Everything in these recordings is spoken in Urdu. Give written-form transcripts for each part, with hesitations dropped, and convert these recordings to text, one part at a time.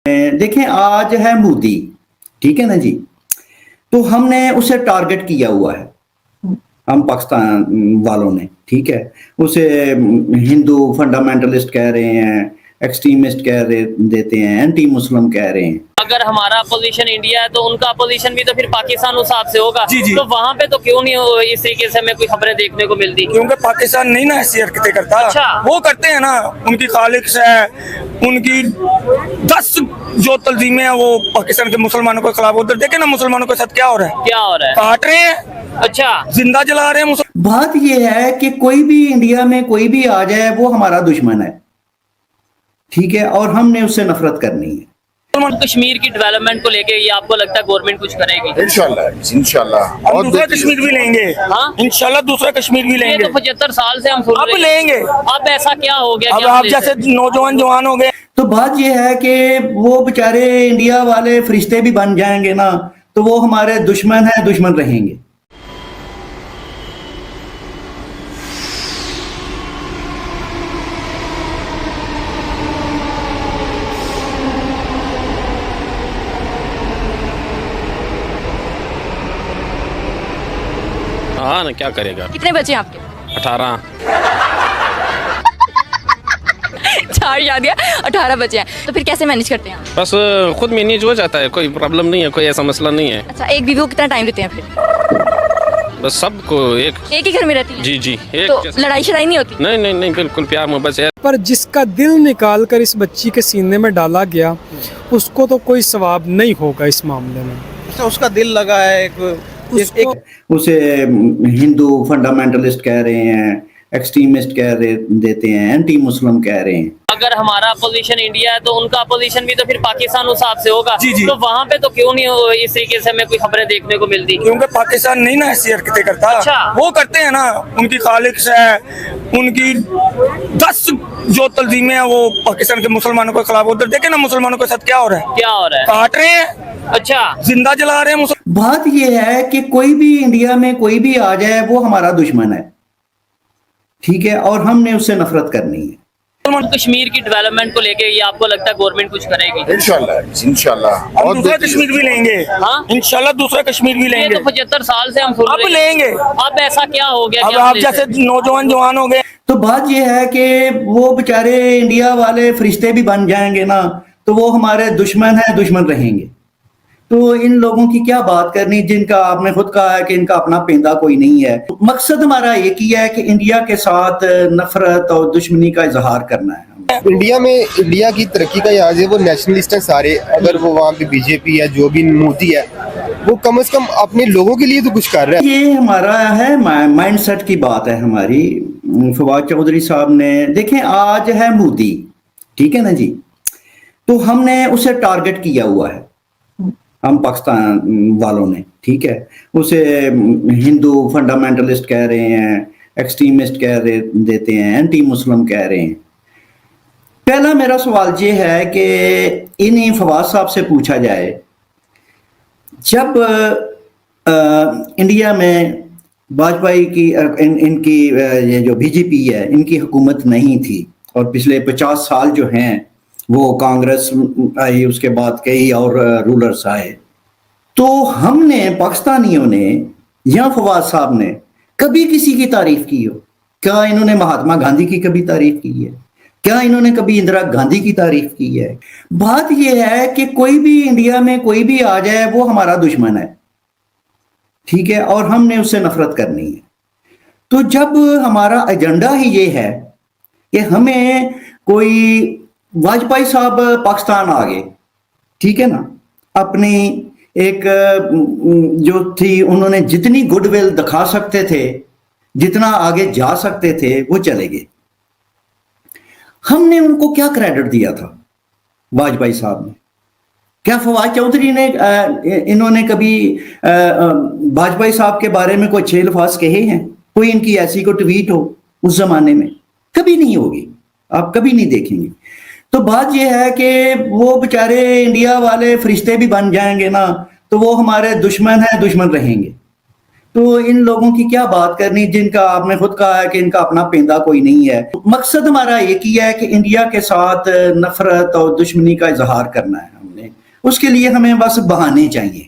دیکھیں آج ہے مودی، ٹھیک ہے نا جی، تو ہم نے اسے ٹارگٹ کیا ہوا ہے، ہم پاکستان والوں نے، ٹھیک ہے، اسے ہندو فنڈامنٹلسٹ کہہ رہے ہیں، ایکسٹریمسٹ کہہ رہے دیتے ہیں، اینٹی مسلم کہہ رہے ہیں۔ اگر ہمارا اپوزیشن انڈیا ہے تو ان کا اپوزیشن بھی تو پھر پاکستان اس حساب سے ہوگا، جی جی، تو وہاں پہ تو کیوں نہیں اس طریقے سے ہمیں کوئی خبریں دیکھنے کو ملتی؟ کیونکہ پاکستان نہیں نا ایسی حرکتیں کرتا، اچھا وہ کرتے ہیں نا، ان کی خالق ہے، ان کی 10 جو تنظیمیں ہیں وہ پاکستان کے مسلمانوں کے خلاف، ادھر دیکھیں نا مسلمانوں کے ساتھ کیا ہو رہا ہے، کیا ہو رہا ہے؟ کاٹ رہے ہیں، اچھا زندہ جلا رہے ہیں۔ بات یہ ہے کہ کوئی بھی انڈیا میں کوئی بھی آ جائے وہ ہمارا دشمن ہے، ٹھیک ہے، اور ہم نے اس سے نفرت کرنی ہے۔ کشمیر کی ڈیولپمنٹ کو لے کے یہ آپ کو لگتا ہے گورنمنٹ کچھ کرے گی؟ انشاءاللہ ہم دوسرا کشمیر بھی لیں گے، ہاں انشاءاللہ دوسرا کشمیر بھی لیں یہ گے، تو 75 سال سے ہم سن اب رہے لیں گے، اب ایسا کیا ہو گیا اب کہ ہم آپ لے جیسے سکتے؟ نوجوان جوان ہو گئے۔ تو بات یہ ہے کہ وہ بیچارے انڈیا والے فرشتے بھی بن جائیں گے نا، تو وہ ہمارے دشمن ہیں، دشمن رہیں گے۔ ہاں نا، کیا کرے گا۔ کتنے بچے ہیں آپ کے؟ 18۔ 4 شادیاں، 18 بچے ہیں، تو پھر کیسے مینیج کرتے ہیں آپ؟ بس خود مینیج ہو جاتا ہے، کوئی پرابلم نہیں ہے، کوئی ایسا مسئلہ نہیں ہے۔ اچھا، ایک بیوی کو کتنا ٹائم دیتے ہیں پھر؟ بس سب کو ایک ہی گھر میں رہتی ہیں؟ جی جی ایک تو لڑائی شڑائی نہیں ہوتی؟ نہیں نہیں نہیں، بالکل پیار محبت سے۔ پر جس کا دل نکال کر اس بچی کے سینے میں ڈالا گیا اس کو تو کوئی ثواب نہیں ہوگا اس معاملے میں۔ اس کا دل لگا ہے، اسے ہندو فنڈامنٹلسٹ کہہ رہے ہیں، ایکسٹریمسٹ کہہ رہے دیتے ہیں، اینٹی مسلم کہہ رہے ہیں۔ اگر ہمارا اپوزیشن انڈیا ہے تو ان کا اپوزیشن بھی تو پھر پاکستان اس حساب سے ہوگا، جی جی، تو وہاں پہ تو کیوں نہیں اس طریقے سے ہمیں کوئی خبریں دیکھنے کو ملتی؟ کیونکہ پاکستان نہیں نا ایسی حرکتیں کرتا، اچھا وہ کرتے ہیں نا، ان کی خالق ہے، ان کی 10 جو تنظیمیں ہیں وہ پاکستان کے مسلمانوں کے خلاف، ادھر دیکھیں نا مسلمانوں کے ساتھ کیا ہو رہا ہے، کیا ہو رہا ہے؟ کاٹ رہے ہیں، اچھا زندہ جلا رہے ہیں۔ بات یہ ہے کہ کوئی بھی انڈیا میں کوئی بھی آ جائے وہ ہمارا دشمن ہے، ٹھیک ہے، اور ہم نے اس سے نفرت کرنی ہے۔ کشمیر کی ڈیولپمنٹ کو لے کے یہ آپ کو لگتا ہے گورنمنٹ کچھ کرے گی؟ انشاءاللہ ہم دوسرا کشمیر بھی لیں گے، ہاں انشاءاللہ دوسرا کشمیر بھی لیں یہ گے، تو 75 سال سے ہم سن اب رہے لیں گے، اب ایسا کیا ہو گیا اب کہ ہم آپ لے جیسے سکتے؟ نوجوان جوان ہو گئے۔ تو بات یہ ہے کہ وہ بیچارے انڈیا والے فرشتے بھی بن جائیں گے نا، تو وہ ہمارے دشمن ہیں، دشمن رہیں گے۔ تو ان لوگوں کی کیا بات کرنی جن کا آپ نے خود کہا ہے کہ ان کا اپنا پیندہ کوئی نہیں ہے۔ مقصد ہمارا ایک ہی ہے کہ انڈیا کے ساتھ نفرت اور دشمنی کا اظہار کرنا ہے۔ انڈیا کی ترقی کا یاد ہے، وہ نیشنلسٹ ہیں سارے، اگر وہ وہاں پہ بی جے پی ہے، جو بھی مودی ہے، وہ کم از کم اپنے لوگوں کے لیے تو کچھ کر رہا ہے۔ یہ ہمارا ہے مائنڈ سیٹ کی بات ہے ہماری۔ فواد چودھری صاحب نے، دیکھیں آج ہے مودی، ٹھیک ہے نا جی، تو ہم نے اسے ٹارگٹ کیا ہوا ہے، ہم پاکستان والوں نے، ٹھیک ہے، اسے ہندو فنڈامنٹلسٹ کہہ رہے ہیں، ایکسٹریمسٹ کہہ رہے دیتے ہیں، اینٹی مسلم کہہ رہے ہیں۔ پہلا میرا سوال یہ ہے کہ انہیں فواد صاحب سے پوچھا جائے، جب انڈیا میں واجپئی کی ان کی یہ جو بی جے پی ہے ان کی حکومت نہیں تھی، اور پچھلے 50 سال جو ہیں وہ کانگریس آئی، اس کے بعد کئی اور رولرز آئے، تو ہم نے پاکستانیوں نے یا فواد صاحب نے کبھی کسی کی تعریف کی ہو؟ کیا انہوں نے مہاتما گاندھی کی کبھی تعریف کی ہے؟ کیا انہوں نے کبھی اندرا گاندھی کی تعریف کی ہے؟ بات یہ ہے کہ کوئی بھی انڈیا میں کوئی بھی آ جائے وہ ہمارا دشمن ہے، ٹھیک ہے، اور ہم نے اس سے نفرت کرنی ہے۔ تو جب ہمارا ایجنڈا ہی یہ ہے کہ ہمیں کوئی واجپئی صاحب پاکستان آ گئے، ٹھیک ہے نا، اپنی ایک جو تھی انہوں نے جتنی گڈ ول دکھا سکتے تھے، جتنا آگے جا سکتے تھے، وہ چلے گئے۔ ہم نے ان کو کیا کریڈٹ دیا تھا واجپئی صاحب نے؟ کیا فواد چودھری نے انہوں نے کبھی واجپئی صاحب کے بارے میں کوئی اچھے الفاظ کہے ہیں؟ کوئی ان کی ایسی کو ٹویٹ ہو اس زمانے میں؟ کبھی نہیں ہوگی، آپ کبھی نہیں دیکھیں گے۔ تو بات یہ ہے کہ وہ بیچارے انڈیا والے فرشتے بھی بن جائیں گے نا، تو وہ ہمارے دشمن ہیں، دشمن رہیں گے۔ تو ان لوگوں کی کیا بات کرنی جن کا آپ نے خود کہا ہے کہ ان کا اپنا پیندا کوئی نہیں ہے. مقصد ہمارا ایک ہی ہے کہ انڈیا کے ساتھ نفرت اور دشمنی کا اظہار کرنا ہے. ہم نے اس کے لیے ہمیں بس بہانے چاہیے.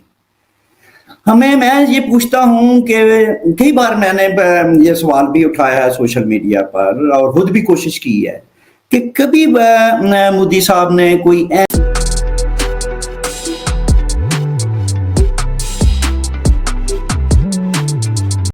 میں یہ پوچھتا ہوں کہ کئی بار میں نے یہ سوال بھی اٹھایا ہے سوشل میڈیا پر اور خود بھی کوشش کی ہے کہ کبھی مودی صاحب نے کوئی